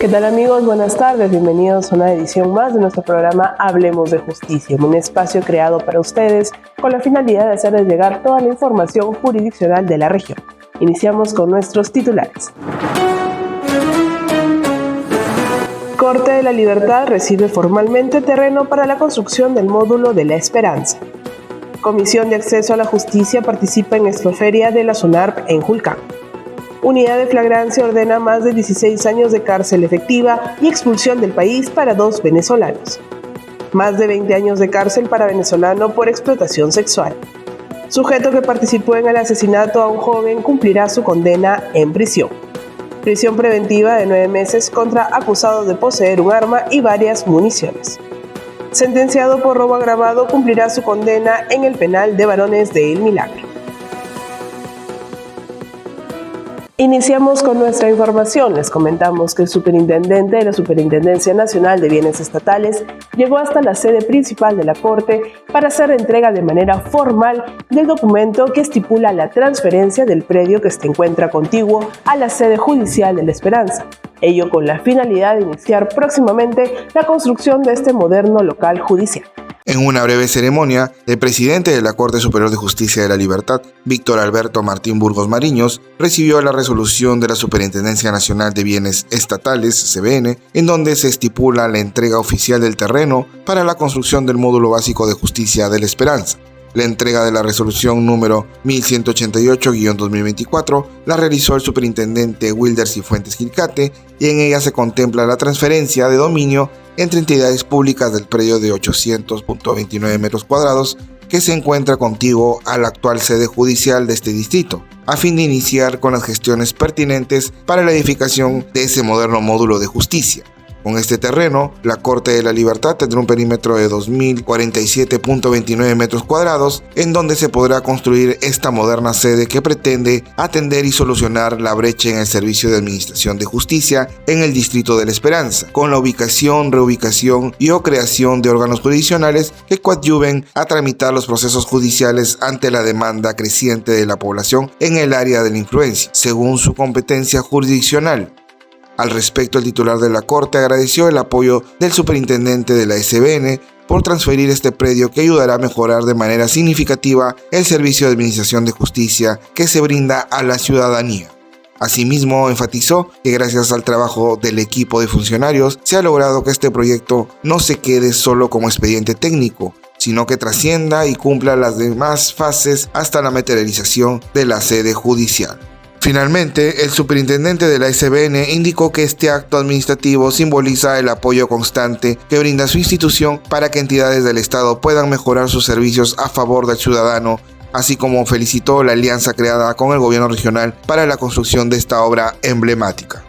¿Qué tal amigos? Buenas tardes, bienvenidos a una edición más de nuestro programa Hablemos de Justicia, un espacio creado para ustedes con la finalidad de hacerles llegar toda la información jurisdiccional de la región. Iniciamos con nuestros titulares. Corte de la Libertad recibe formalmente terreno para la construcción del módulo de La Esperanza. Comisión de Acceso a la Justicia participa en Expoferia de la SUNARP en Julcán. Unidad de Flagrancia ordena más de 16 años de cárcel efectiva y expulsión del país para 2 venezolanos. Más de 20 años de cárcel para venezolano por explotación sexual. Sujeto que participó en el asesinato a un joven cumplirá su condena en prisión. Prisión preventiva de 9 meses contra acusados de poseer un arma y varias municiones. Sentenciado por robo agravado cumplirá su condena en el penal de varones de El Milagro. Iniciamos con nuestra información. Les comentamos que el superintendente de la Superintendencia Nacional de Bienes Estatales llegó hasta la sede principal de la Corte para hacer entrega de manera formal del documento que estipula la transferencia del predio que se encuentra contiguo a la sede judicial de La Esperanza. Ello con la finalidad de iniciar próximamente la construcción de este moderno local judicial. En una breve ceremonia, el presidente de la Corte Superior de Justicia de la Libertad, Víctor Alberto Martín Burgos Mariños, recibió la resolución de la Superintendencia Nacional de Bienes Estatales, CBN, en donde se estipula la entrega oficial del terreno para la construcción del módulo básico de justicia de La Esperanza. La entrega de la resolución número 1188-2024 la realizó el superintendente Wilder Cifuentes Quilcate y en ella se contempla la transferencia de dominio entre entidades públicas del predio de 800.29 metros cuadrados que se encuentra contiguo a la actual sede judicial de este distrito, a fin de iniciar con las gestiones pertinentes para la edificación de ese moderno módulo de justicia. Con este terreno, la Corte de la Libertad tendrá un perímetro de 2.047.29 metros cuadrados, en donde se podrá construir esta moderna sede que pretende atender y solucionar la brecha en el servicio de administración de justicia en el distrito de La Esperanza, con la ubicación, reubicación y o creación de órganos jurisdiccionales que coadyuven a tramitar los procesos judiciales ante la demanda creciente de la población en el área de la influencia, según su competencia jurisdiccional. Al respecto, el titular de la Corte agradeció el apoyo del superintendente de la SBN por transferir este predio que ayudará a mejorar de manera significativa el servicio de administración de justicia que se brinda a la ciudadanía. Asimismo, enfatizó que gracias al trabajo del equipo de funcionarios se ha logrado que este proyecto no se quede solo como expediente técnico, sino que trascienda y cumpla las demás fases hasta la materialización de la sede judicial. Finalmente, el superintendente de la SBN indicó que este acto administrativo simboliza el apoyo constante que brinda su institución para que entidades del Estado puedan mejorar sus servicios a favor del ciudadano, así como felicitó la alianza creada con el gobierno regional para la construcción de esta obra emblemática.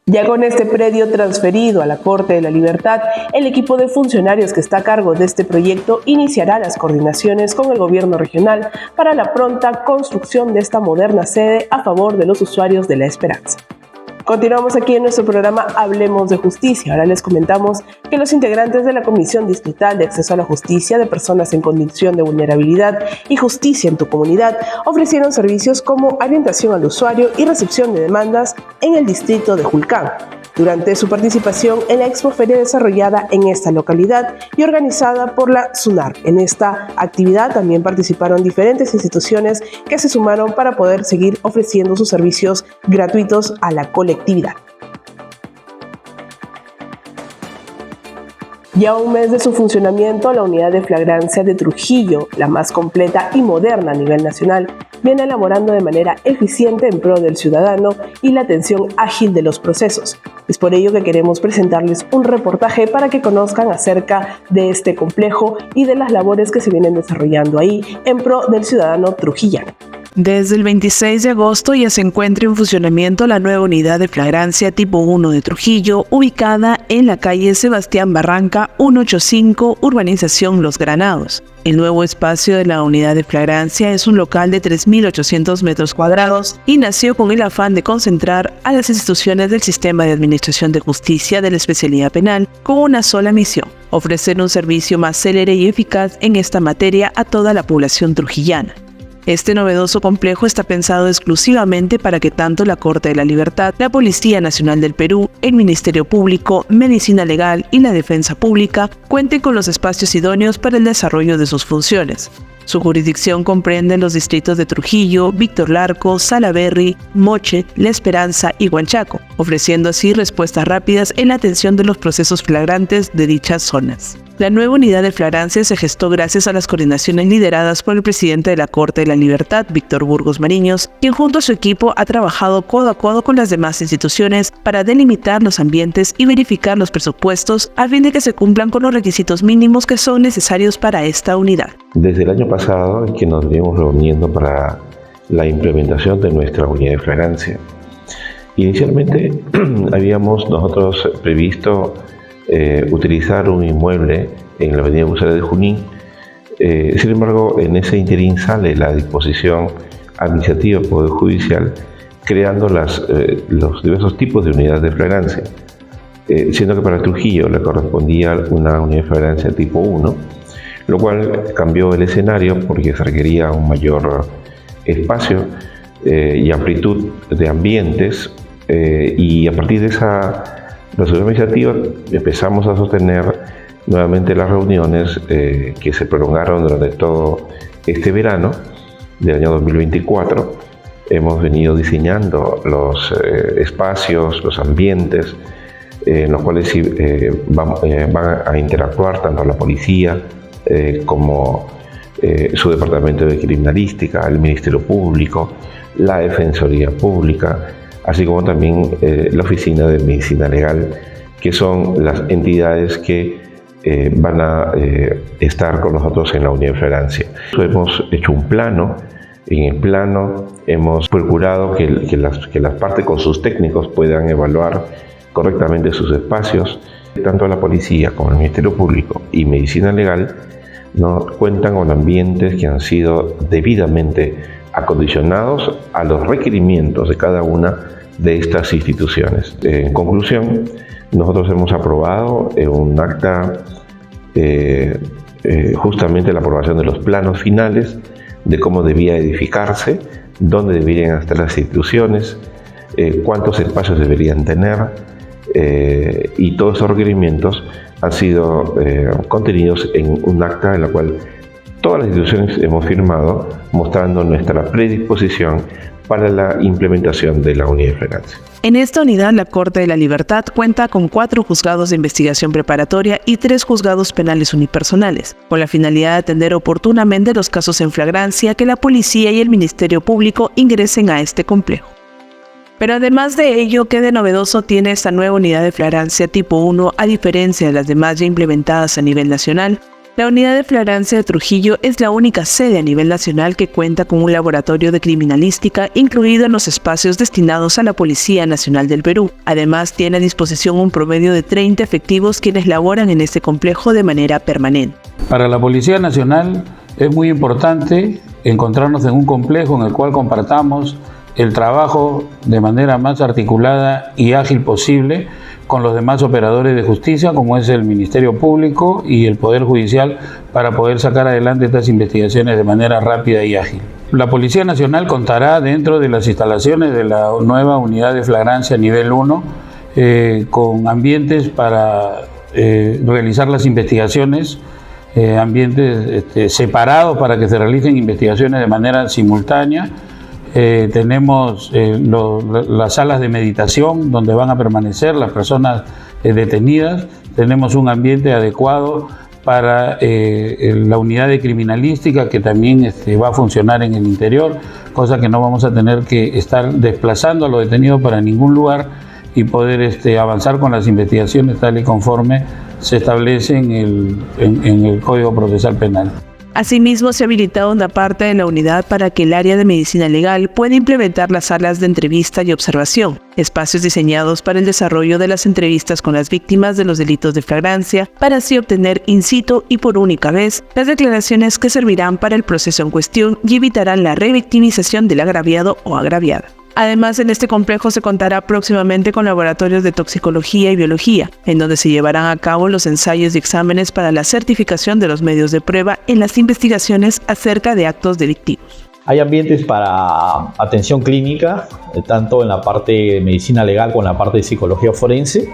Ya con este predio transferido a la Corte de la Libertad, el equipo de funcionarios que está a cargo de este proyecto iniciará las coordinaciones con el gobierno regional para la pronta construcción de esta moderna sede a favor de los usuarios de La Esperanza. Continuamos aquí en nuestro programa Hablemos de Justicia. Ahora les comentamos que los integrantes de la Comisión Distrital de Acceso a la Justicia de Personas en Condición de Vulnerabilidad y Justicia en tu Comunidad ofrecieron servicios como orientación al usuario y recepción de demandas en el distrito de Julcán, durante su participación en la expoferia desarrollada en esta localidad y organizada por la SUNARP. En esta actividad también participaron diferentes instituciones que se sumaron para poder seguir ofreciendo sus servicios gratuitos a la colectividad. Ya a un mes de su funcionamiento, la unidad de flagrancia de Trujillo, la más completa y moderna a nivel nacional, viene elaborando de manera eficiente en pro del ciudadano y la atención ágil de los procesos. Es por ello que queremos presentarles un reportaje para que conozcan acerca de este complejo y de las labores que se vienen desarrollando ahí en pro del ciudadano trujillano. Desde el 26 de agosto ya se encuentra en funcionamiento la nueva unidad de flagrancia tipo 1 de Trujillo, ubicada en la calle Sebastián Barranca 185, urbanización Los Granados. El nuevo espacio de la unidad de flagrancia es un local de 3.800 metros cuadrados y nació con el afán de concentrar a las instituciones del sistema de administración de justicia de la especialidad penal con una sola misión: ofrecer un servicio más célere y eficaz en esta materia a toda la población trujillana. Este novedoso complejo está pensado exclusivamente para que tanto la Corte de la Libertad, la Policía Nacional del Perú, el Ministerio Público, Medicina Legal y la Defensa Pública cuenten con los espacios idóneos para el desarrollo de sus funciones. Su jurisdicción comprende los distritos de Trujillo, Víctor Larco, Salaberry, Moche, La Esperanza y Huanchaco, ofreciendo así respuestas rápidas en la atención de los procesos flagrantes de dichas zonas. La nueva unidad de flagrancia se gestó gracias a las coordinaciones lideradas por el presidente de la Corte de la Libertad, Víctor Burgos Mariños, quien junto a su equipo ha trabajado codo a codo con las demás instituciones para delimitar los ambientes y verificar los presupuestos a fin de que se cumplan con los requisitos mínimos que son necesarios para esta unidad. Desde el año pasado es que nos venimos reuniendo para la implementación de nuestra unidad de flagrancia. Inicialmente habíamos nosotros previsto utilizar un inmueble en la avenida Bucera de Junín. Sin embargo, en ese interín sale la disposición administrativa del Poder Judicial creando los diversos tipos de unidades de flagrancia, siendo que para Trujillo le correspondía una unidad de flagrancia tipo 1, lo cual cambió el escenario porque se requería un mayor espacio y amplitud de ambientes, y a partir de esa resolución administrativa empezamos a sostener nuevamente las reuniones que se prolongaron durante todo este verano del año 2024. Hemos venido diseñando los espacios, los ambientes en los cuales van a interactuar tanto la policía como su departamento de criminalística, el Ministerio Público, la Defensoría Pública, así como también la Oficina de Medicina Legal, que son las entidades que van a estar con nosotros en la unidad de flagrancia. Hemos hecho un plano. En el plano hemos procurado que las partes con sus técnicos puedan evaluar correctamente sus espacios. Tanto la policía como el Ministerio Público y Medicina Legal no cuentan con ambientes que han sido debidamente acondicionados a los requerimientos de cada una de estas instituciones. En conclusión, nosotros hemos aprobado un acta justamente la aprobación de los planos finales de cómo debía edificarse, dónde deberían estar las instituciones, cuántos espacios deberían tener, y todos esos requerimientos han sido contenidos en un acta en la cual todas las instituciones hemos firmado mostrando nuestra predisposición para la implementación de la unidad de flagrancia. En esta unidad, la Corte de la Libertad cuenta con 4 juzgados de investigación preparatoria y 3 juzgados penales unipersonales, con la finalidad de atender oportunamente los casos en flagrancia que la policía y el Ministerio Público ingresen a este complejo. Pero además de ello, ¿qué de novedoso tiene esta nueva unidad de flagrancia tipo 1 a diferencia de las demás ya implementadas a nivel nacional? La unidad de flagrancia de Trujillo es la única sede a nivel nacional que cuenta con un laboratorio de criminalística incluido en los espacios destinados a la Policía Nacional del Perú. Además, tiene a disposición un promedio de 30 efectivos quienes laboran en este complejo de manera permanente. Para la Policía Nacional es muy importante encontrarnos en un complejo en el cual compartamos el trabajo de manera más articulada y ágil posible con los demás operadores de justicia, como es el Ministerio Público y el Poder Judicial, para poder sacar adelante estas investigaciones de manera rápida y ágil. La Policía Nacional contará dentro de las instalaciones de la nueva unidad de flagrancia nivel 1 con ambientes para realizar las investigaciones, ambientes separados para que se realicen investigaciones de manera simultánea. Tenemos las salas de meditación donde van a permanecer las personas detenidas. Tenemos un ambiente adecuado para la unidad de criminalística que también va a funcionar en el interior, cosa que no vamos a tener que estar desplazando a los detenidos para ningún lugar y poder avanzar con las investigaciones tal y conforme se establece en el Código Procesal Penal. Asimismo, se ha habilitado una parte de la unidad para que el área de medicina legal pueda implementar las salas de entrevista y observación, espacios diseñados para el desarrollo de las entrevistas con las víctimas de los delitos de flagrancia, para así obtener in situ y por única vez las declaraciones que servirán para el proceso en cuestión y evitarán la revictimización del agraviado o agraviada. Además, en este complejo se contará próximamente con laboratorios de toxicología y biología, en donde se llevarán a cabo los ensayos y exámenes para la certificación de los medios de prueba en las investigaciones acerca de actos delictivos. Hay ambientes para atención clínica, tanto en la parte de medicina legal como en la parte de psicología forense.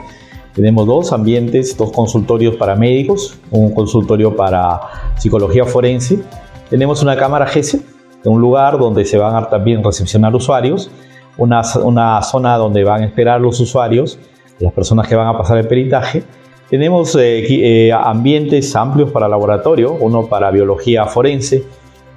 Tenemos dos ambientes, dos consultorios para médicos, un consultorio para psicología forense. Tenemos una cámara GESE, un lugar donde se van a también recepcionar usuarios, una zona donde van a esperar los usuarios, las personas que van a pasar el peritaje. Tenemos ambientes amplios para laboratorio, uno para biología forense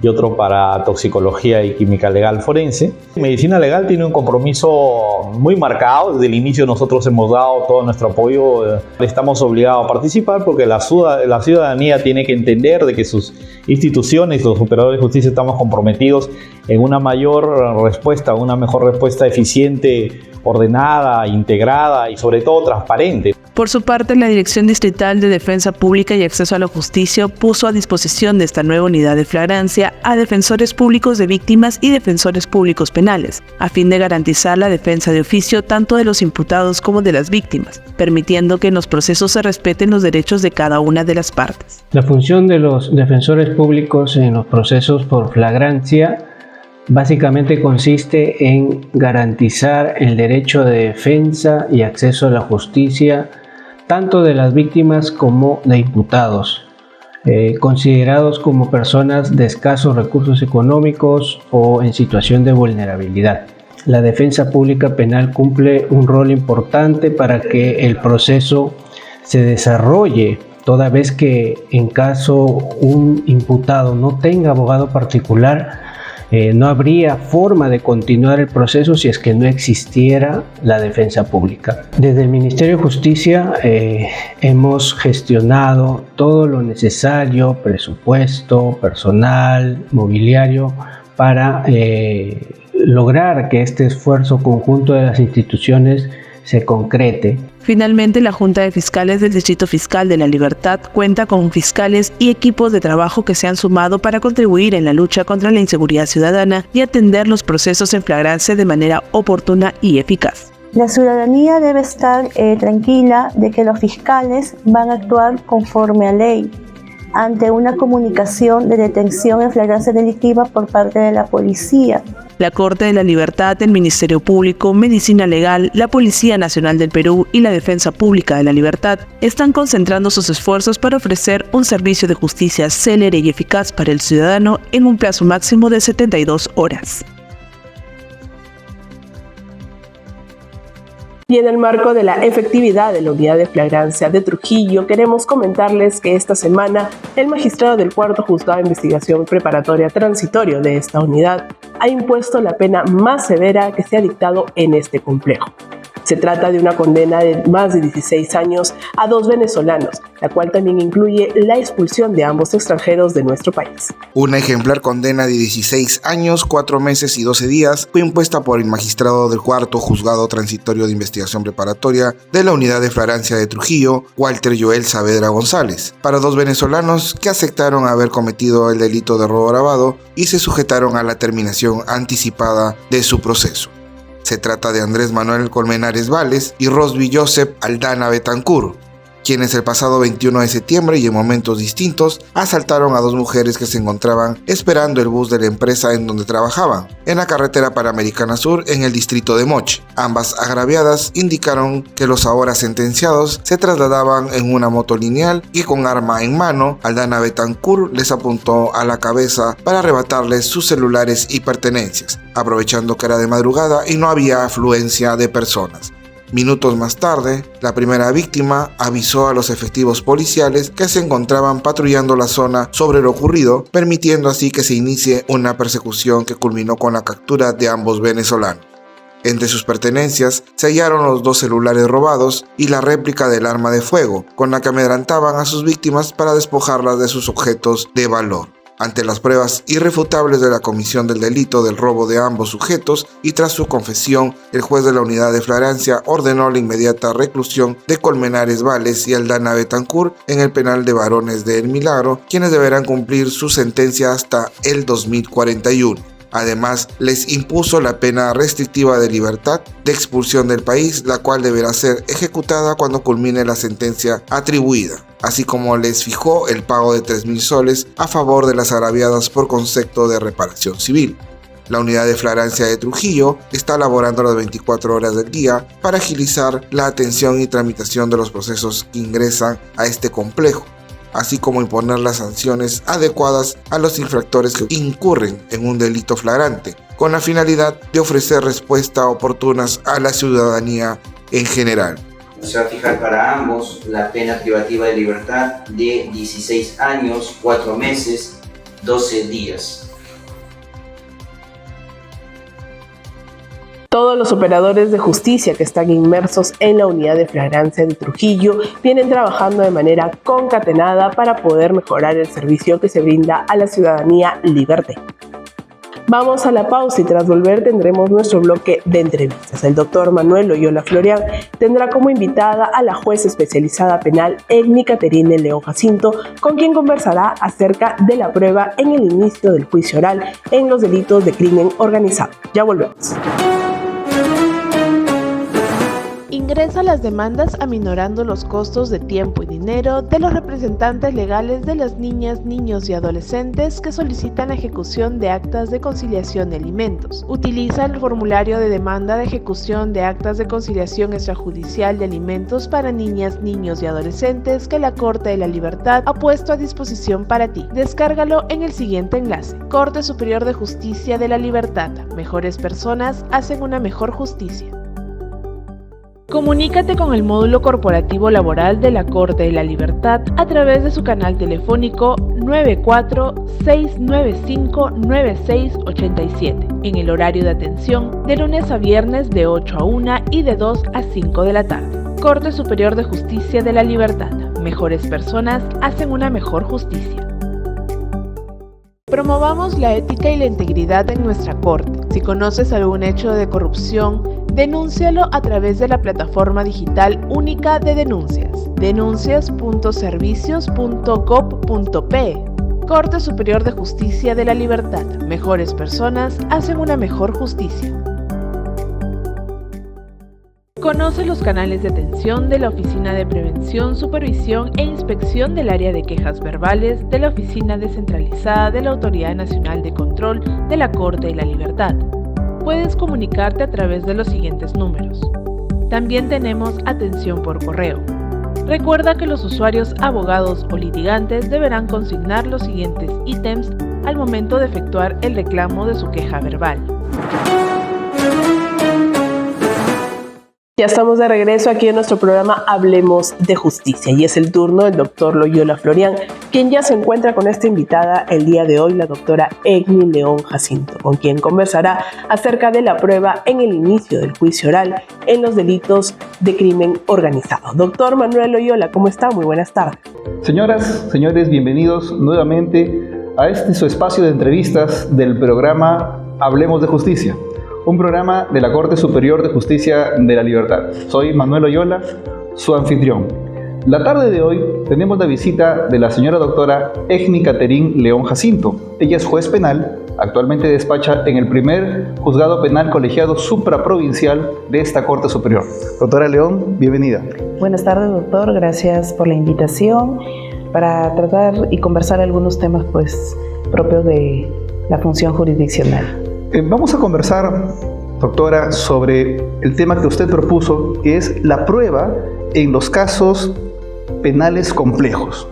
y otro para toxicología y química legal forense. Medicina legal tiene un compromiso muy marcado. Desde el inicio nosotros hemos dado todo nuestro apoyo. Estamos obligados a participar porque la ciudadanía tiene que entender de que sus instituciones, los operadores de justicia, estamos comprometidos en una mayor respuesta, una mejor respuesta eficiente, ordenada, integrada y sobre todo transparente. Por su parte, la Dirección Distrital de Defensa Pública y Acceso a la Justicia puso a disposición de esta nueva unidad de flagrancia a defensores públicos de víctimas y defensores públicos penales, a fin de garantizar la defensa de oficio tanto de los imputados como de las víctimas, permitiendo que en los procesos se respeten los derechos de cada una de las partes. La función de los defensores públicos en los procesos por flagrancia básicamente consiste en garantizar el derecho de defensa y acceso a la justicia tanto de las víctimas como de imputados, considerados como personas de escasos recursos económicos o en situación de vulnerabilidad. La defensa pública penal cumple un rol importante para que el proceso se desarrolle, toda vez que en caso un imputado no tenga abogado particular, no habría forma de continuar el proceso si es que no existiera la defensa pública. Desde el Ministerio de Justicia hemos gestionado todo lo necesario, presupuesto, personal, mobiliario, para lograr que este esfuerzo conjunto de las instituciones se concrete. Finalmente, la Junta de Fiscales del Distrito Fiscal de La Libertad cuenta con fiscales y equipos de trabajo que se han sumado para contribuir en la lucha contra la inseguridad ciudadana y atender los procesos en flagrancia de manera oportuna y eficaz. La ciudadanía debe estar tranquila de que los fiscales van a actuar conforme a ley ante una comunicación de detención en flagrancia delictiva por parte de la policía. La Corte de la Libertad, el Ministerio Público, Medicina Legal, la Policía Nacional del Perú y la Defensa Pública de la Libertad están concentrando sus esfuerzos para ofrecer un servicio de justicia célere y eficaz para el ciudadano en un plazo máximo de 72 horas. Y en el marco de la efectividad de la unidad de flagrancia de Trujillo, queremos comentarles que esta semana el magistrado del Cuarto Juzgado de Investigación Preparatoria Transitorio de esta unidad ha impuesto la pena más severa que se ha dictado en este complejo. Se trata de una condena de más de 16 años a 2 venezolanos, la cual también incluye la expulsión de ambos extranjeros de nuestro país. Una ejemplar condena de 16 años, 4 meses y 12 días fue impuesta por el magistrado del Cuarto Juzgado Transitorio de Investigación Preparatoria de la Unidad de Flagrancia de Trujillo, Walter Joel Saavedra González, para 2 venezolanos que aceptaron haber cometido el delito de robo agravado y se sujetaron a la terminación anticipada de su proceso. Se trata de Andrés Manuel Colmenares Vales y Rosby Joseph Aldana Betancur, quienes el pasado 21 de septiembre y en momentos distintos asaltaron a 2 mujeres que se encontraban esperando el bus de la empresa en donde trabajaban, en la carretera Panamericana Sur en el distrito de Moche. Ambas agraviadas indicaron que los ahora sentenciados se trasladaban en una moto lineal y con arma en mano, Aldana Betancur les apuntó a la cabeza para arrebatarles sus celulares y pertenencias, aprovechando que era de madrugada y no había afluencia de personas. Minutos más tarde, la primera víctima avisó a los efectivos policiales que se encontraban patrullando la zona sobre lo ocurrido, permitiendo así que se inicie una persecución que culminó con la captura de ambos venezolanos. Entre sus pertenencias se hallaron los 2 celulares robados y la réplica del arma de fuego, con la que amedrentaban a sus víctimas para despojarlas de sus objetos de valor. Ante las pruebas irrefutables de la comisión del delito del robo de ambos sujetos y tras su confesión, el juez de la unidad de flagrancia ordenó la inmediata reclusión de Colmenares Vales y Aldana Betancur en el penal de varones de El Milagro, quienes deberán cumplir su sentencia hasta el 2041. Además, les impuso la pena restrictiva de libertad de expulsión del país, la cual deberá ser ejecutada cuando culmine la sentencia atribuida, así como les fijó el pago de 3.000 soles a favor de las agraviadas por concepto de reparación civil. La unidad de flagrancia de Trujillo está laborando las 24 horas del día para agilizar la atención y tramitación de los procesos que ingresan a este complejo, así como imponer las sanciones adecuadas a los infractores que incurren en un delito flagrante, con la finalidad de ofrecer respuestas oportunas a la ciudadanía en general. Se va a fijar para ambos la pena privativa de libertad de 16 años, 4 meses, 12 días. Todos los operadores de justicia que están inmersos en la unidad de flagrancia de Trujillo vienen trabajando de manera concatenada para poder mejorar el servicio que se brinda a la ciudadanía liberteña. Vamos a la pausa y tras volver tendremos nuestro bloque de entrevistas. El doctor Manuel Loyola Florian tendrá como invitada a la jueza especializada penal Egni Caterine León Jacinto, con quien conversará acerca de la prueba en el inicio del juicio oral en los delitos de crimen organizado. Ya volvemos. Ingresa las demandas aminorando los costos de tiempo y dinero de los representantes legales de las niñas, niños y adolescentes que solicitan la ejecución de actas de conciliación de alimentos. Utiliza el formulario de demanda de ejecución de actas de conciliación extrajudicial de alimentos para niñas, niños y adolescentes que la Corte de la Libertad ha puesto a disposición para ti. Descárgalo en el siguiente enlace: Corte Superior de Justicia de la Libertad. Mejores personas hacen una mejor justicia. Comunícate con el módulo corporativo laboral de la Corte de la Libertad a través de su canal telefónico 94-695-9687 en el horario de atención de lunes a viernes de 8 a 1 y de 2 a 5 de la tarde. Corte Superior de Justicia de la Libertad. Mejores personas hacen una mejor justicia. Promovamos la ética y la integridad en nuestra Corte. Si conoces algún hecho de corrupción, denúncialo a través de la plataforma digital única de denuncias, denuncias.servicios.gov.pe. Corte Superior de Justicia de la Libertad. Mejores personas hacen una mejor justicia. Conoce los canales de atención de la Oficina de Prevención, Supervisión e Inspección del Área de Quejas Verbales de la Oficina Descentralizada de la Autoridad Nacional de Control de la Corte de la Libertad. Puedes comunicarte a través de los siguientes números. También tenemos atención por correo. Recuerda que los usuarios, abogados o litigantes deberán consignar los siguientes ítems al momento de efectuar el reclamo de su queja verbal. Ya estamos de regreso aquí en nuestro programa Hablemos de Justicia y es el turno del doctor Loyola Florian, quien ya se encuentra con esta invitada el día de hoy, la doctora Egni León Jacinto, con quien conversará acerca de la prueba en el inicio del juicio oral en los delitos de crimen organizado. Doctor Manuel Loyola, ¿cómo está? Muy buenas tardes. Señoras, señores, bienvenidos nuevamente a este su espacio de entrevistas del programa Hablemos de Justicia, un programa de la Corte Superior de Justicia de la Libertad. Soy Manuel Loyola, su anfitrión. La tarde de hoy tenemos la visita de la señora doctora Egni Caterine León Jacinto. Ella es juez penal, actualmente despacha en el primer juzgado penal colegiado supraprovincial de esta Corte Superior. Doctora León, bienvenida. Buenas tardes, doctor. Gracias por la invitación para tratar y conversar algunos temas propios de la función jurisdiccional. Vamos a conversar, doctora, sobre el tema que usted propuso, que es la prueba en los casos penales complejos.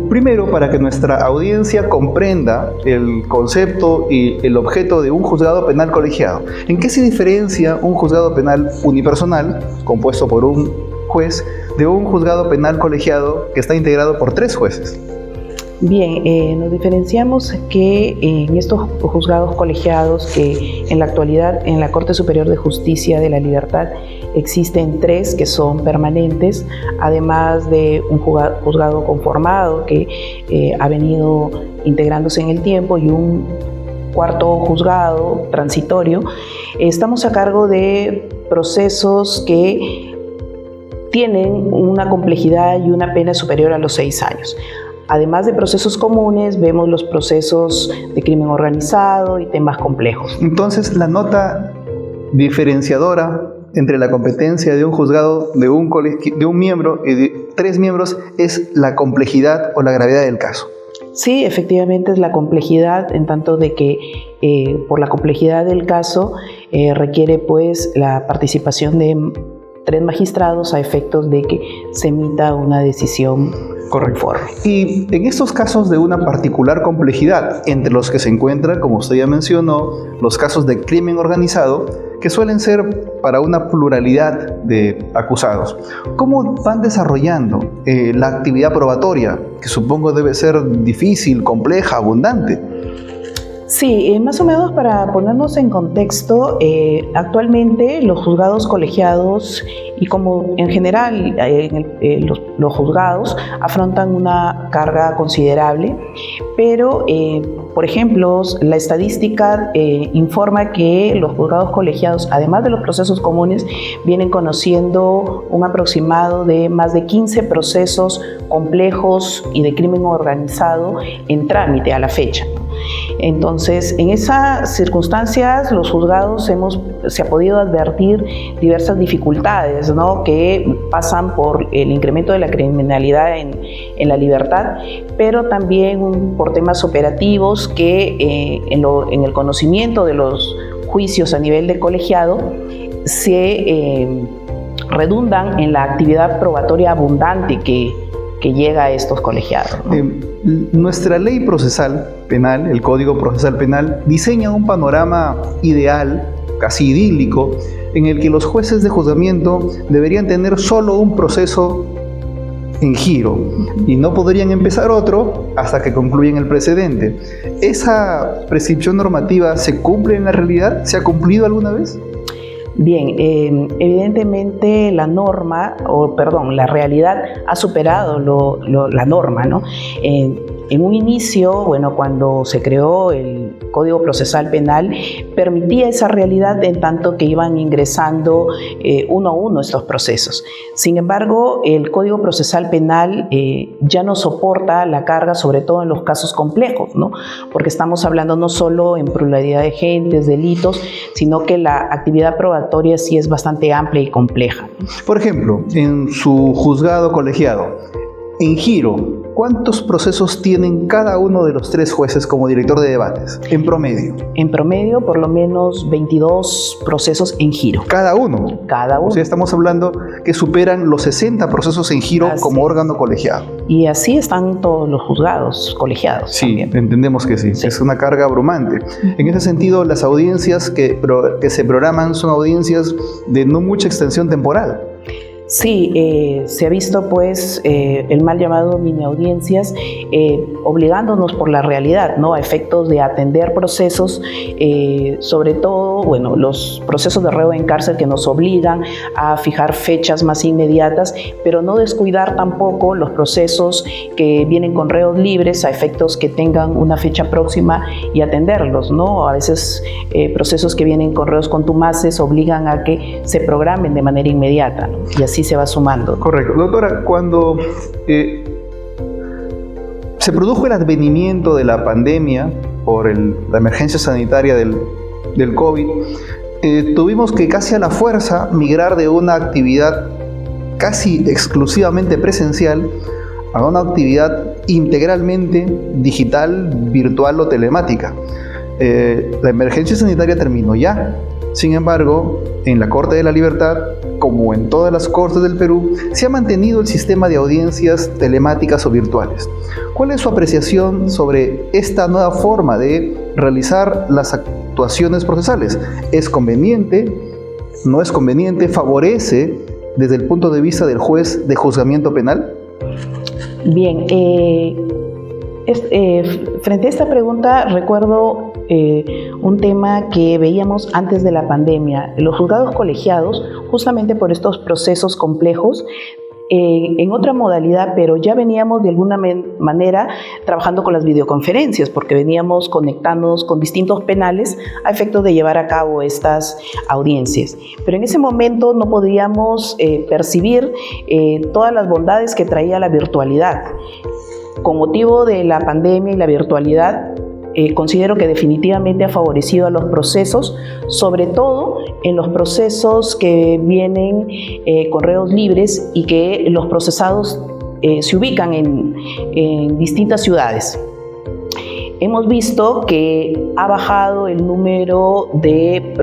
Primero, para que nuestra audiencia comprenda el concepto y el objeto de un juzgado penal colegiado. ¿En qué se diferencia un juzgado penal unipersonal, compuesto por un juez, de un juzgado penal colegiado que está integrado por 3 jueces? Bien, nos diferenciamos que en estos juzgados colegiados que en la actualidad en la Corte Superior de Justicia de la Libertad existen 3 que son permanentes, además de un juzgado conformado que ha venido integrándose en el tiempo y un 4º juzgado transitorio. Estamos a cargo de procesos que tienen una complejidad y una pena superior a los 6 años. además de procesos comunes, vemos los procesos de crimen organizado y temas complejos. Entonces, la nota diferenciadora entre la competencia de un juzgado, de un miembro y de 3 miembros es la complejidad o la gravedad del caso. Sí, efectivamente es la complejidad, en tanto de que por la complejidad del caso requiere pues la participación de 3 magistrados a efectos de que se emita una decisión conforme. Y en estos casos de una particular complejidad, entre los que se encuentran, como usted ya mencionó, los casos de crimen organizado, que suelen ser para una pluralidad de acusados. ¿Cómo van desarrollando la actividad probatoria, que supongo debe ser difícil, compleja, abundante? Sí, más o menos para ponernos en contexto, actualmente los juzgados colegiados y como en general los juzgados afrontan una carga considerable, pero por ejemplo la estadística informa que los juzgados colegiados, además de los procesos comunes, vienen conociendo un aproximado de más de 15 procesos complejos y de crimen organizado en trámite a la fecha. Entonces, en esas circunstancias, los juzgados se ha podido advertir diversas dificultades, ¿no?, que pasan por el incremento de la criminalidad en la libertad, pero también por temas operativos que en el conocimiento de los juicios a nivel de colegiado se redundan en la actividad probatoria abundante que llega a estos colegiados, ¿no? Nuestra ley procesal penal, el Código Procesal Penal, diseña un panorama ideal, casi idílico, en el que los jueces de juzgamiento deberían tener solo un proceso en giro y no podrían empezar otro hasta que concluyan el precedente. ¿Esa prescripción normativa se cumple en la realidad? ¿Se ha cumplido alguna vez? Bien, evidentemente la realidad ha superado la norma, ¿no? En un inicio, cuando se creó el Código Procesal Penal, permitía esa realidad en tanto que iban ingresando uno a uno estos procesos. Sin embargo, el Código Procesal Penal ya no soporta la carga, sobre todo en los casos complejos, ¿no? Porque estamos hablando no solo en pluralidad de agentes, delitos, sino que la actividad probatoria sí es bastante amplia y compleja. Por ejemplo, en su juzgado colegiado, en giro, ¿cuántos procesos tienen cada uno de los 3 jueces como director de debates, en promedio? En promedio, por lo menos 22 procesos en giro. ¿Cada uno? Cada uno. O sea, estamos hablando que superan los 60 procesos en giro como órgano colegiado. Y así están todos los juzgados colegiados. Sí, también. Entendemos que sí, es una carga abrumante. En ese sentido, las audiencias que se programan son audiencias de no mucha extensión temporal. Sí, se ha visto pues el mal llamado mini audiencias obligándonos por la realidad, ¿no?, a efectos de atender procesos, sobre todo, los procesos de reo en cárcel que nos obligan a fijar fechas más inmediatas, pero no descuidar tampoco los procesos que vienen con reos libres a efectos que tengan una fecha próxima y atenderlos, ¿no? A veces procesos que vienen con reos contumaces obligan a que se programen de manera inmediata, ¿no? Y así se va sumando. Correcto. Doctora, cuando se produjo el advenimiento de la pandemia por la emergencia sanitaria del COVID, tuvimos que casi a la fuerza migrar de una actividad casi exclusivamente presencial a una actividad integralmente digital, virtual o telemática. La emergencia sanitaria terminó ya. Sin embargo, en la Corte de la Libertad, como en todas las cortes del Perú, se ha mantenido el sistema de audiencias telemáticas o virtuales. ¿Cuál es su apreciación sobre esta nueva forma de realizar las actuaciones procesales? ¿Es conveniente? ¿No es conveniente? ¿Favorece desde el punto de vista del juez de juzgamiento penal? Bien, frente a esta pregunta recuerdo un tema que veíamos antes de la pandemia. Los juzgados colegiados, justamente por estos procesos complejos, en otra modalidad, pero ya veníamos de alguna manera trabajando con las videoconferencias, porque veníamos conectándonos con distintos penales a efectos de llevar a cabo estas audiencias. Pero en ese momento no podíamos percibir todas las bondades que traía la virtualidad. Con motivo de la pandemia y la virtualidad, considero que definitivamente ha favorecido a los procesos, sobre todo en los procesos que vienen con reos libres y que los procesados se ubican en distintas ciudades. Hemos visto que ha bajado el número de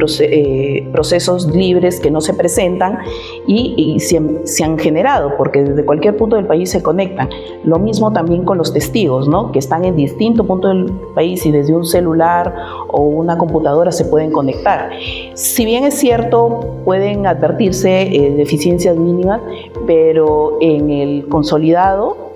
procesos libres que no se presentan y se han generado, porque desde cualquier punto del país se conectan. Lo mismo también con los testigos, ¿no? Que están en distintos puntos del país y desde un celular o una computadora se pueden conectar. Si bien es cierto, pueden advertirse deficiencias mínimas, pero en el consolidado,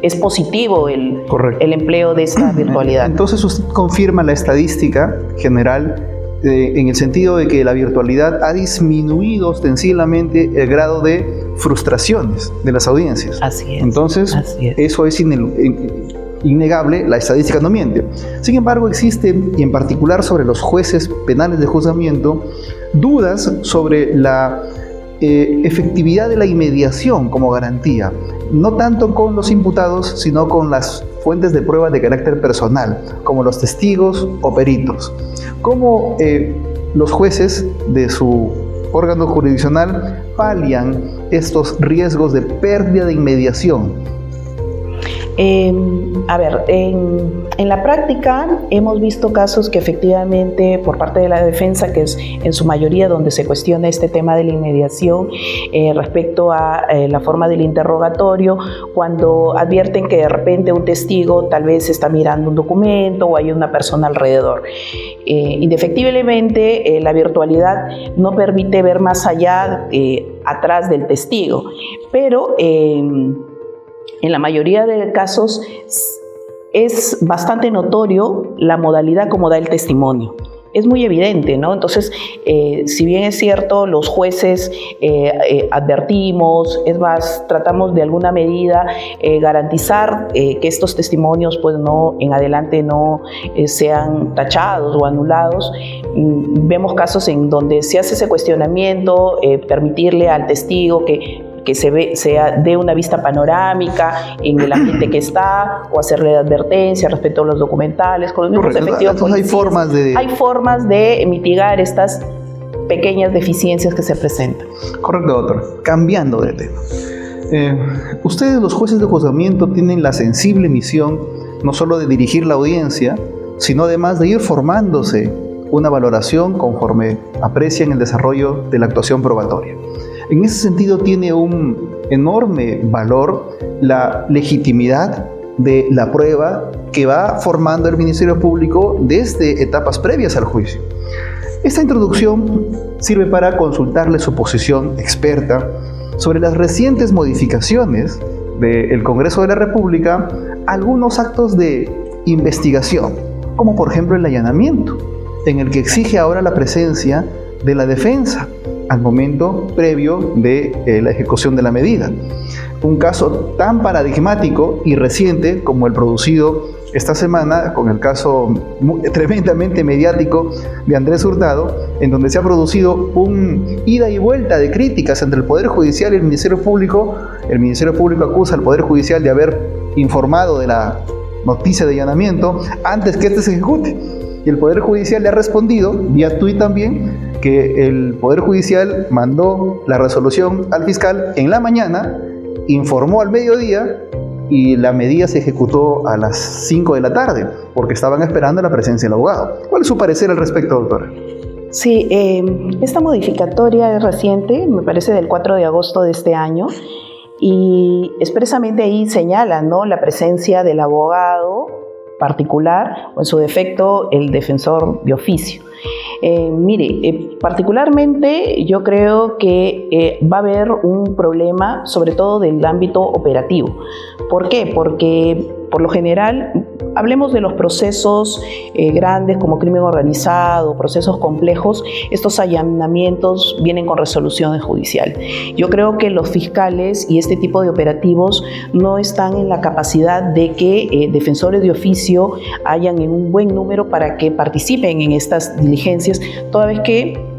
es positivo el empleo de esta virtualidad. Entonces usted confirma la estadística general en el sentido de que la virtualidad ha disminuido ostensiblemente el grado de frustraciones de las audiencias. Así es. Entonces, eso es innegable, la estadística no miente. Sin embargo, existen, y en particular sobre los jueces penales de juzgamiento, dudas sobre la efectividad de la inmediación como garantía, no tanto con los imputados, sino con las fuentes de prueba de carácter personal, como los testigos o peritos. ¿Cómo los jueces de su órgano jurisdiccional palian estos riesgos de pérdida de inmediación? En la práctica hemos visto casos que efectivamente por parte de la defensa, que es en su mayoría donde se cuestiona este tema de la inmediación respecto a la forma del interrogatorio, cuando advierten que de repente un testigo tal vez está mirando un documento o hay una persona alrededor. Indefectiblemente la virtualidad no permite ver más allá, atrás del testigo, pero en la mayoría de casos es bastante notorio la modalidad como da el testimonio. Es muy evidente, ¿no? Entonces, si bien es cierto, los jueces advertimos, es más, tratamos de alguna medida garantizar que estos testimonios, pues, no, en adelante no sean tachados o anulados. Vemos casos en donde se hace ese cuestionamiento, permitirle al testigo que dé una vista panorámica en el ambiente que está, o hacerle advertencia respecto a los documentales, con los mismos efectivos policías. Hay formas de mitigar estas pequeñas deficiencias que se presentan. Correcto, doctor. Cambiando de tema. Ustedes, los jueces de juzgamiento, tienen la sensible misión no solo de dirigir la audiencia, sino además de ir formándose una valoración conforme aprecian el desarrollo de la actuación probatoria. En ese sentido, tiene un enorme valor la legitimidad de la prueba que va formando el Ministerio Público desde etapas previas al juicio. Esta introducción sirve para consultarle su posición experta sobre las recientes modificaciones del Congreso de la República a algunos actos de investigación, como por ejemplo el allanamiento, en el que exige ahora la presencia de la defensa al momento previo de la ejecución de la medida. Un caso tan paradigmático y reciente como el producido esta semana con el caso tremendamente mediático de Andrés Hurtado, en donde se ha producido un ida y vuelta de críticas entre el Poder Judicial y el Ministerio Público. El Ministerio Público acusa al Poder Judicial de haber informado de la noticia de allanamiento antes que éste se ejecute. Y el Poder Judicial le ha respondido, vía tuit también, que el Poder Judicial mandó la resolución al fiscal en la mañana, informó al mediodía y la medida se ejecutó a las 5 de la tarde, porque estaban esperando la presencia del abogado. ¿Cuál es su parecer al respecto, doctor? Sí, esta modificatoria es reciente, me parece del 4 de agosto de este año, y expresamente ahí señala, ¿no?, la presencia del abogado particular o en su defecto el defensor de oficio. Particularmente yo creo que va a haber un problema sobre todo del ámbito operativo. ¿Por qué? Porque por lo general, hablemos de los procesos grandes como crimen organizado, procesos complejos, estos allanamientos vienen con resolución judicial. Yo creo que los fiscales y este tipo de operativos no están en la capacidad de que defensores de oficio hayan en un buen número para que participen en estas diligencias, toda vez que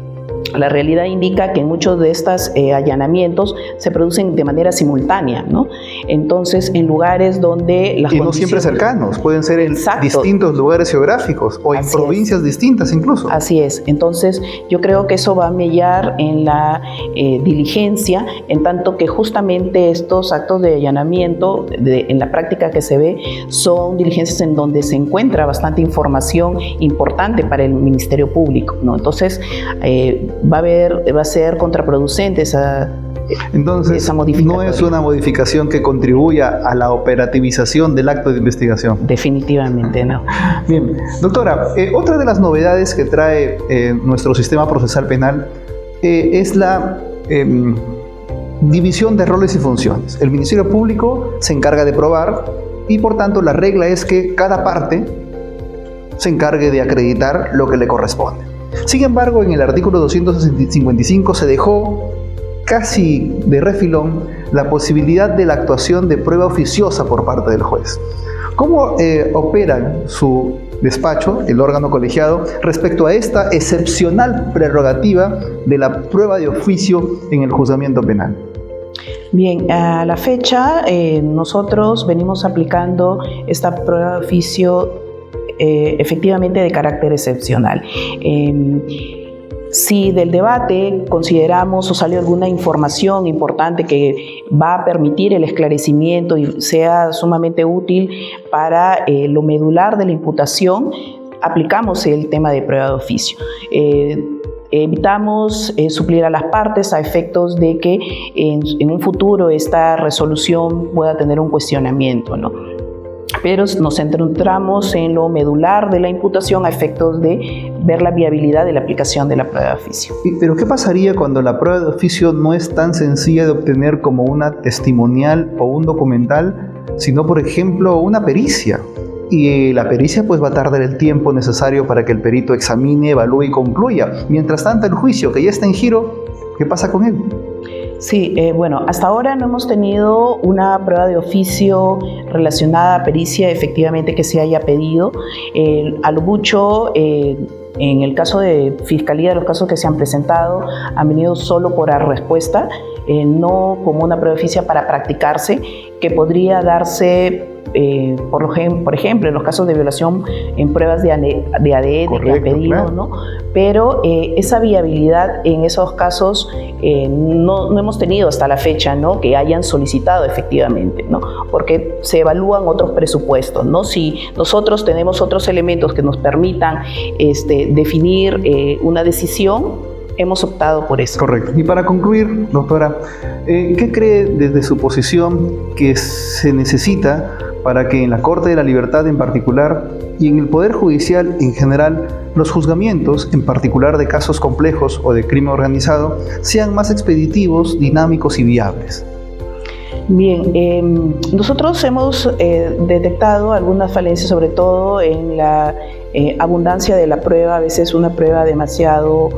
la realidad indica que muchos de estos allanamientos se producen de manera simultánea, ¿no? Entonces, en lugares donde las y no siempre cercanos, pueden ser en distintos lugares geográficos o en provincias distintas incluso. Así es. Entonces, yo creo que eso va a mellar en la diligencia, en tanto que justamente estos actos de allanamiento, en la práctica que se ve, son diligencias en donde se encuentra bastante información importante para el Ministerio Público, ¿no? Entonces, va a ser contraproducente esa modificación. No es una modificación que contribuya a la operativización del acto de investigación. Definitivamente no. Bien, doctora, otra de las novedades que trae nuestro sistema procesal penal es la división de roles y funciones. El Ministerio Público se encarga de probar y por tanto la regla es que cada parte se encargue de acreditar lo que le corresponde. Sin embargo, en el artículo 255 se dejó casi de refilón la posibilidad de la actuación de prueba oficiosa por parte del juez. ¿Cómo opera su despacho, el órgano colegiado, respecto a esta excepcional prerrogativa de la prueba de oficio en el juzgamiento penal? Bien, a la fecha nosotros venimos aplicando esta prueba de oficio efectivamente de carácter excepcional. Si del debate consideramos o salió alguna información importante que va a permitir el esclarecimiento y sea sumamente útil para lo medular de la imputación, aplicamos el tema de prueba de oficio. Evitamos suplir a las partes a efectos de que en un futuro esta resolución pueda tener un cuestionamiento, ¿no? Pero nos centramos en lo medular de la imputación a efectos de ver la viabilidad de la aplicación de la prueba de oficio. ¿Pero qué pasaría cuando la prueba de oficio no es tan sencilla de obtener como una testimonial o un documental, sino, por ejemplo, una pericia? Y la pericia pues va a tardar el tiempo necesario para que el perito examine, evalúe y concluya. Mientras tanto, el juicio que ya está en giro, ¿qué pasa con él? Sí, bueno, hasta ahora no hemos tenido una prueba de oficio relacionada a pericia efectivamente que se haya pedido. A lo mucho, en el caso de Fiscalía, los casos que se han presentado han venido solo por respuesta, no como una prueba de oficio para practicarse, que podría darse por ejemplo, en los casos de violación en pruebas de ADN. Correcto, que han pedido, claro. ¿No? Pero esa viabilidad en esos casos no hemos tenido hasta la fecha, ¿no? Que hayan solicitado efectivamente, ¿no? Porque se evalúan otros presupuestos, ¿no? Si nosotros tenemos otros elementos que nos permitan definir una decisión, hemos optado por eso. Correcto. Y para concluir, doctora, ¿qué cree desde su posición que se necesita para que en la Corte de la Libertad en particular y en el Poder Judicial en general, los juzgamientos, en particular de casos complejos o de crimen organizado, sean más expeditivos, dinámicos y viables? Bien, nosotros hemos detectado algunas falencias, sobre todo en la abundancia de la prueba, a veces una prueba demasiado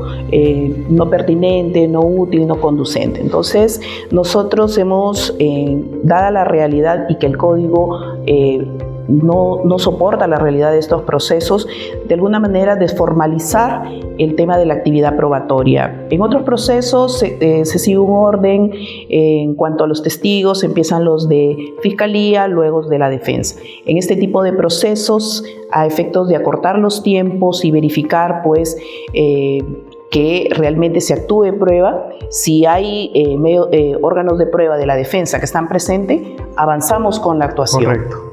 no pertinente, no útil, no conducente. Entonces, nosotros hemos, dada la realidad y que el código no soporta la realidad de estos procesos, de alguna manera desformalizar el tema de la actividad probatoria. En otros procesos se sigue un orden en cuanto a los testigos, empiezan los de Fiscalía, luego de la defensa. En este tipo de procesos, a efectos de acortar los tiempos y verificar pues que realmente se actúe prueba, si hay órganos de prueba de la defensa que están presentes, avanzamos con la actuación. Correcto.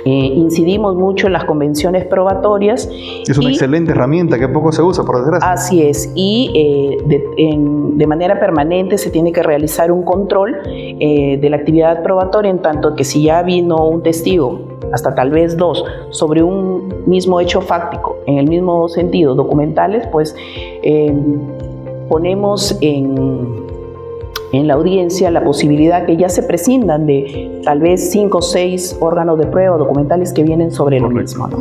Incidimos mucho en las convenciones probatorias. Es una excelente herramienta que poco se usa, por desgracia. Así es, y de manera permanente se tiene que realizar un control de la actividad probatoria, en tanto que si ya vino un testigo, hasta tal vez dos, sobre un mismo hecho fáctico, en el mismo sentido, documentales, pues ponemos en la audiencia la posibilidad que ya se prescindan de tal vez 5 o 6 órganos de prueba documentales que vienen sobre lo mismo, ¿no?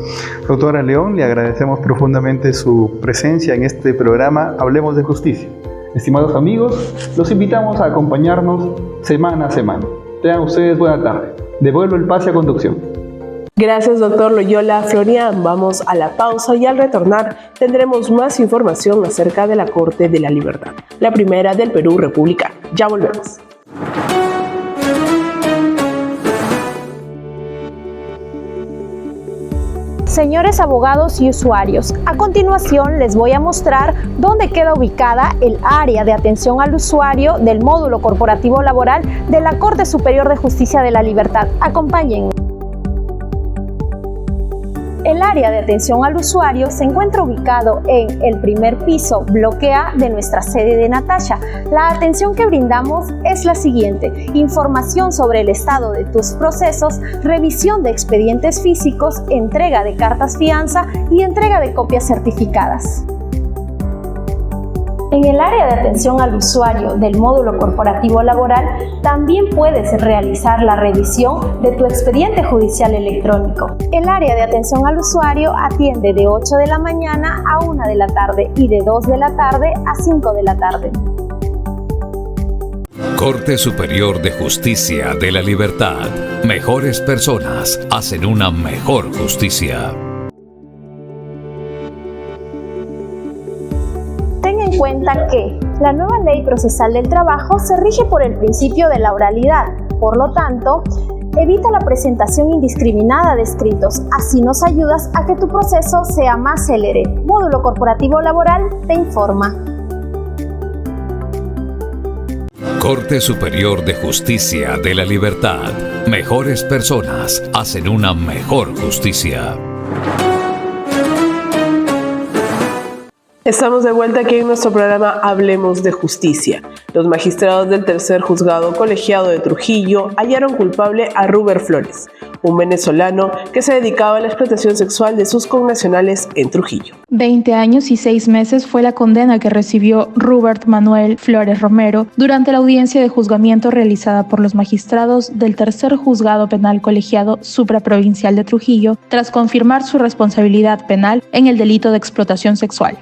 Doctora León, le agradecemos profundamente su presencia en este programa Hablemos de Justicia. Estimados amigos, los invitamos a acompañarnos semana a semana. Tengan ustedes buena tarde. Devuelvo el pase a conducción. Gracias, doctor Loyola Florian. Vamos a la pausa y al retornar tendremos más información acerca de la Corte de la Libertad, la primera del Perú republicano. Ya volvemos. Señores abogados y usuarios, a continuación les voy a mostrar dónde queda ubicada el área de atención al usuario del módulo corporativo laboral de la Corte Superior de Justicia de la Libertad. Acompáñenme. El área de atención al usuario se encuentra ubicado en el primer piso, bloque A de nuestra sede de Natasha. La atención que brindamos es la siguiente: información sobre el estado de tus procesos, revisión de expedientes físicos, entrega de cartas fianza y entrega de copias certificadas. En el área de atención al usuario del módulo corporativo laboral también puedes realizar la revisión de tu expediente judicial electrónico. El área de atención al usuario atiende de 8 de la mañana a 1 de la tarde y de 2 de la tarde a 5 de la tarde. Corte Superior de Justicia de la Libertad. Mejores personas hacen una mejor justicia. En cuenta que la nueva Ley Procesal del Trabajo se rige por el principio de la oralidad, por lo tanto, evita la presentación indiscriminada de escritos, así nos ayudas a que tu proceso sea más célere. Módulo Corporativo Laboral te informa. Corte Superior de Justicia de la Libertad. Mejores personas hacen una mejor justicia. Estamos de vuelta aquí en nuestro programa Hablemos de Justicia. Los magistrados del tercer juzgado colegiado de Trujillo hallaron culpable a Rubert Flores, un venezolano que se dedicaba a la explotación sexual de sus connacionales en Trujillo. 20 años y 6 meses fue la condena que recibió Rubert Manuel Flores Romero durante la audiencia de juzgamiento realizada por los magistrados del tercer juzgado penal colegiado supraprovincial de Trujillo tras confirmar su responsabilidad penal en el delito de explotación sexual.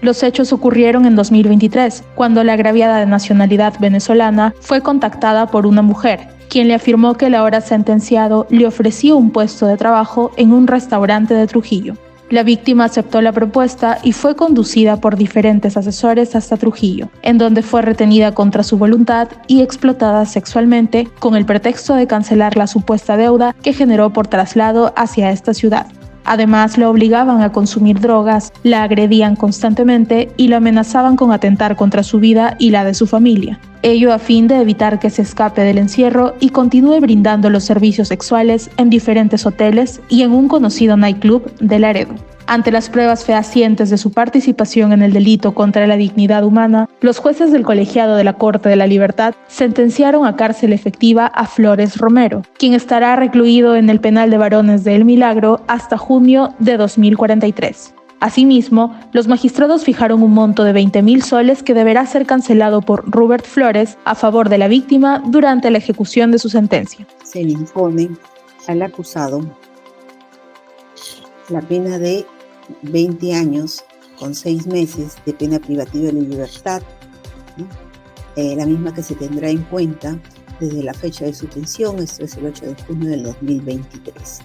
Los hechos ocurrieron en 2023, cuando la agraviada de nacionalidad venezolana fue contactada por una mujer, quien le afirmó que el ahora sentenciado le ofreció un puesto de trabajo en un restaurante de Trujillo. La víctima aceptó la propuesta y fue conducida por diferentes asesores hasta Trujillo, en donde fue retenida contra su voluntad y explotada sexualmente con el pretexto de cancelar la supuesta deuda que generó por traslado hacia esta ciudad. Además, la obligaban a consumir drogas, la agredían constantemente y la amenazaban con atentar contra su vida y la de su familia. Ello a fin de evitar que se escape del encierro y continúe brindando los servicios sexuales en diferentes hoteles y en un conocido nightclub de Laredo. Ante las pruebas fehacientes de su participación en el delito contra la dignidad humana, los jueces del colegiado de la Corte de la Libertad sentenciaron a cárcel efectiva a Flores Romero, quien estará recluido en el penal de varones de El Milagro hasta junio de 2043. Asimismo, los magistrados fijaron un monto de 20.000 soles que deberá ser cancelado por Rubert Flores a favor de la víctima durante la ejecución de su sentencia. Se le impone al acusado la pena de 20 años con 6 meses de pena privativa de libertad, ¿no? La misma que se tendrá en cuenta desde la fecha de su prisión, esto es el 8 de junio del 2023.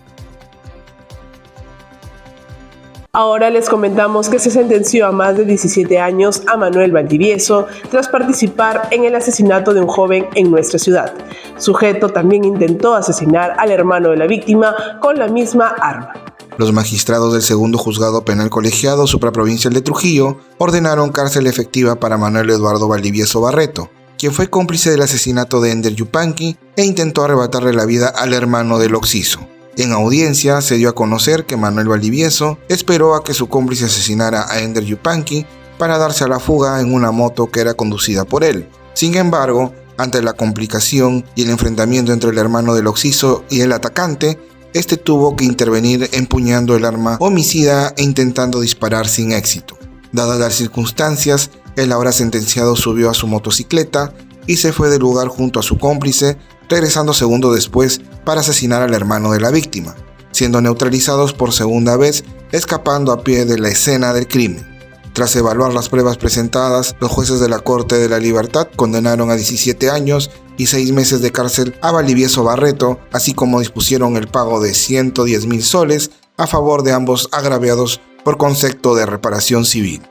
Ahora les comentamos que se sentenció a más de 17 años a Manuel Valdivieso tras participar en el asesinato de un joven en nuestra ciudad. Sujeto también intentó asesinar al hermano de la víctima con la misma arma. Los magistrados del segundo juzgado penal colegiado supraprovincial de Trujillo ordenaron cárcel efectiva para Manuel Eduardo Valdivieso Barreto, quien fue cómplice del asesinato de Ender Yupanqui e intentó arrebatarle la vida al hermano del occiso. En audiencia se dio a conocer que Manuel Valdivieso esperó a que su cómplice asesinara a Ender Yupanqui para darse a la fuga en una moto que era conducida por él. Sin embargo, ante la complicación y el enfrentamiento entre el hermano del occiso y el atacante, este tuvo que intervenir empuñando el arma homicida e intentando disparar sin éxito. Dadas las circunstancias, el ahora sentenciado subió a su motocicleta y se fue del lugar junto a su cómplice, regresando segundos después para asesinar al hermano de la víctima, siendo neutralizados por segunda vez, escapando a pie de la escena del crimen. Tras evaluar las pruebas presentadas, los jueces de la Corte de la Libertad condenaron a 17 años y 6 meses de cárcel a Valdivieso Barreto, así como dispusieron el pago de 110.000 soles a favor de ambos agraviados por concepto de reparación civil.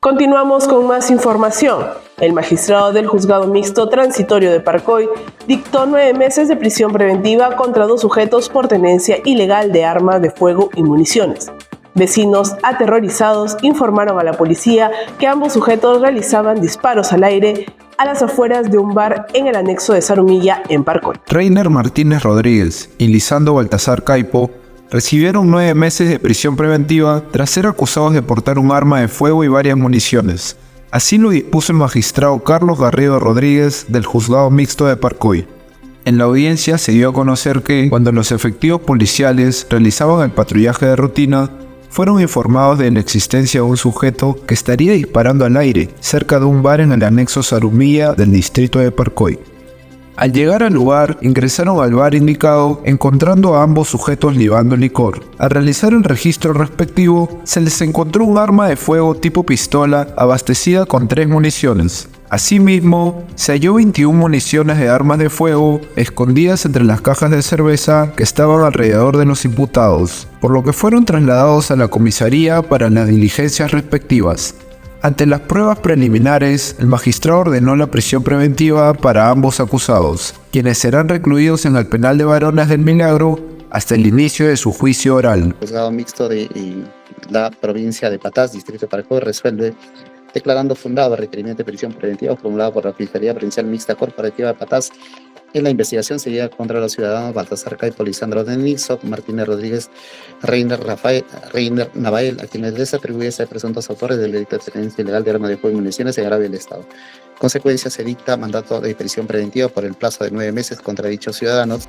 Continuamos con más información. El magistrado del Juzgado Mixto Transitorio de Parcoy dictó 9 meses de prisión preventiva contra 2 sujetos por tenencia ilegal de armas de fuego y municiones. Vecinos aterrorizados informaron a la policía que ambos sujetos realizaban disparos al aire a las afueras de un bar en el anexo de Zarumilla, en Parcoy. Reiner Martínez Rodríguez y Lisandro Baltasar Caipo recibieron 9 meses de prisión preventiva tras ser acusados de portar un arma de fuego y varias municiones. Así lo dispuso el magistrado Carlos Garrido Rodríguez del Juzgado Mixto de Parcoy. En la audiencia se dio a conocer que, cuando los efectivos policiales realizaban el patrullaje de rutina, fueron informados de la existencia de un sujeto que estaría disparando al aire cerca de un bar en el anexo Zarumilla del distrito de Parcoy. Al llegar al lugar, ingresaron al bar indicado, encontrando a ambos sujetos libando licor. Al realizar el registro respectivo, se les encontró un arma de fuego tipo pistola abastecida con 3 municiones. Asimismo, se halló 21 municiones de armas de fuego escondidas entre las cajas de cerveza que estaban alrededor de los imputados, por lo que fueron trasladados a la comisaría para las diligencias respectivas. Ante las pruebas preliminares, el magistrado ordenó la prisión preventiva para ambos acusados, quienes serán recluidos en el penal de varones del Milagro hasta el inicio de su juicio oral. El Juzgado Mixto de la provincia de Patás, distrito de Parcoy, resuelve declarando fundado el requerimiento de prisión preventiva formulado por la Fiscalía Provincial Mixta Corporativa de Patás en la investigación seguida contra los ciudadanos Baltasar Caipo, Lisandro Denixo, Martínez Rodríguez, Reiner Navael, a quienes les atribuye ser presuntos autores del delito de tenencia ilegal de armas de fuego y municiones en agravio del Estado. En consecuencia, se dicta mandato de prisión preventiva por el plazo de 9 meses contra dichos ciudadanos.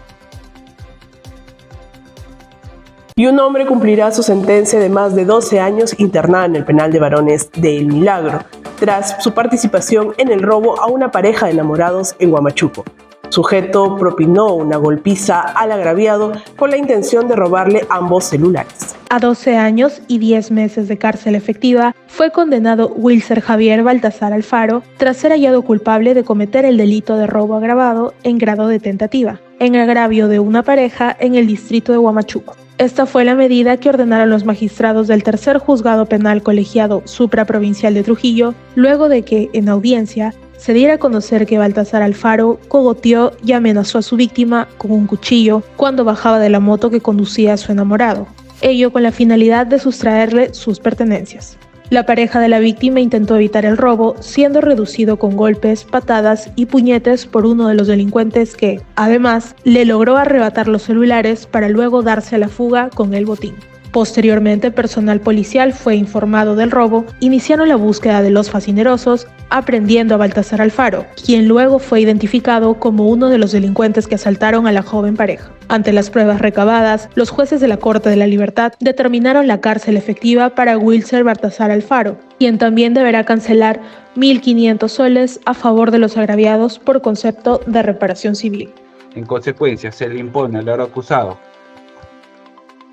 Y un hombre cumplirá su sentencia de más de 12 años internada en el penal de varones de El Milagro, tras su participación en el robo a una pareja de enamorados en Huamachuco. Sujeto propinó una golpiza al agraviado con la intención de robarle ambos celulares. A 12 años y 10 meses de cárcel efectiva fue condenado Wilser Javier Baltasar Alfaro tras ser hallado culpable de cometer el delito de robo agravado en grado de tentativa, en agravio de una pareja en el distrito de Huamachuco. Esta fue la medida que ordenaron los magistrados del Tercer Juzgado Penal Colegiado Supraprovincial de Trujillo, luego de que, en audiencia, se diera a conocer que Baltasar Alfaro cogoteó y amenazó a su víctima con un cuchillo cuando bajaba de la moto que conducía a su enamorado, ello con la finalidad de sustraerle sus pertenencias. La pareja de la víctima intentó evitar el robo, siendo reducido con golpes, patadas y puñetes por uno de los delincuentes que, además, le logró arrebatar los celulares para luego darse a la fuga con el botín. Posteriormente, personal policial fue informado del robo, iniciaron la búsqueda de los facinerosos, aprehendiendo a Baltasar Alfaro, quien luego fue identificado como uno de los delincuentes que asaltaron a la joven pareja. Ante las pruebas recabadas, los jueces de la Corte de la Libertad determinaron la cárcel efectiva para Wilser Baltasar Alfaro, quien también deberá cancelar 1.500 soles a favor de los agraviados por concepto de reparación civil. En consecuencia, se le impone al ahora acusado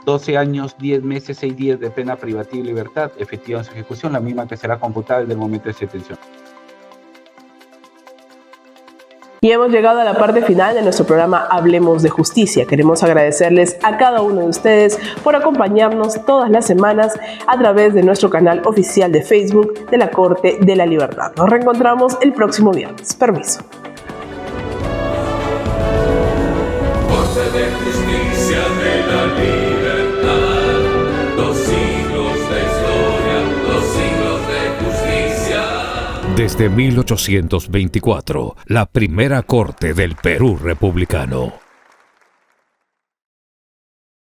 12 años, 10 meses, 6 días de pena privativa de libertad efectiva en su ejecución, la misma que será computada desde el momento de su detención. Y hemos llegado a la parte final de nuestro programa Hablemos de Justicia. Queremos agradecerles a cada uno de ustedes por acompañarnos todas las semanas a través de nuestro canal oficial de Facebook de la Corte de la Libertad. Nos reencontramos el próximo viernes. Permiso. Corte de Justicia de la Libertad. Desde 1824, la primera Corte del Perú republicano.